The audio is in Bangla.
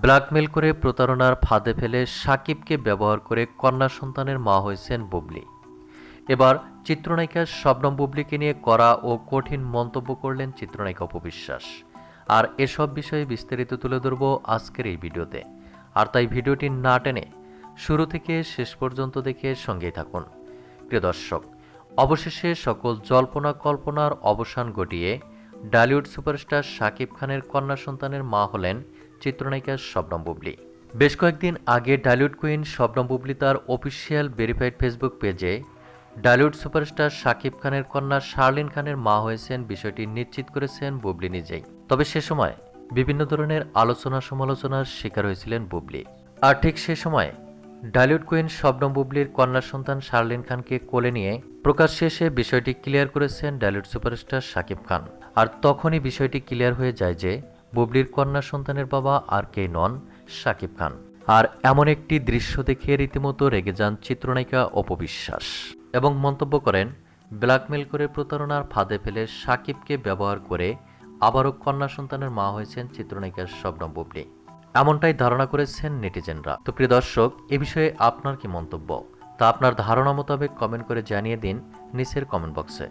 ব্ল্যাকমেল করে প্রতারণার ফাঁদে ফেলে সাকিবকে ব্যবহার করে কন্যা সন্তানের মা হয়েছেন বুবলি। এবার চিত্রনায়িকা শবনম বুবলিকে নিয়ে কড়া ও কঠিন মন্তব্য করলেন চিত্রনায়িকা অপু বিশ্বাস। আর এসব বিষয়ে বিস্তারিত তুলে ধরব আজকের এই ভিডিওতে। আর তাই ভিডিওটি না টেনে শুরু থেকে শেষ পর্যন্ত দেখে সঙ্গেই থাকুন। প্রিয় দর্শক, অবশেষে সকল জল্পনা কল্পনার অবসান ঘটিয়ে ডালিউড সুপারস্টার শাকিব খানের কন্যা সন্তানের মা হলেন চিত্রনায়িকা শবনম বুবলি। বেশ কয়েকদিন আগে ডালিউড কুইন শবনম বুবলি তার অফিসিয়াল ভেরিফাইড ফেসবুক পেজে ডালিউড সুপারস্টার শাকিব খানের কন্যা শার্লিন খানের মা হয়েছেন বিষয়টি নিশ্চিত করেছেন বুবলি নিজেই। তবে সে সময় বিভিন্ন ধরনের আলোচনা সমালোচনার শিকার হয়েছিলেন বুবলি। আর ঠিক সে সময় ডালিউড কুইন শবনম বুবলির কন্যা সন্তান শার্লিন খানকে কোলে নিয়ে প্রকাশ্যে এসে বিষয়টি ক্লিয়ার করেছেন ডালিউড সুপারস্টার শাকিব খান। আর তখনই বিষয়টি ক্লিয়ার হয়ে যায় যে বুবলির কন্যা সন্তানের বাবা আর কে নন, শাকিব খান। আর এমন একটি দৃশ্য দেখে রীতিমতো রেগে যান চিত্রনায়িকা অপু বিশ্বাস এবং মন্তব্য করেন, ব্ল্যাকমেল করে প্রতারণার ফাঁদে ফেলে শাকিবকে ব্যবহার করে আবারও কন্যা সন্তানের মা হয়েছেন চিত্রনায়িকা শবনম বুবলি। এমনটাই ধারণা করেছেন নেটিজেনরা। তো প্রিয় দর্শক, এ বিষয়ে আপনার কি মন্তব্য তা আপনার ধারণা মোতাবেক কমেন্ট করে জানিয়ে দিন নিচের কমেন্ট বক্সে।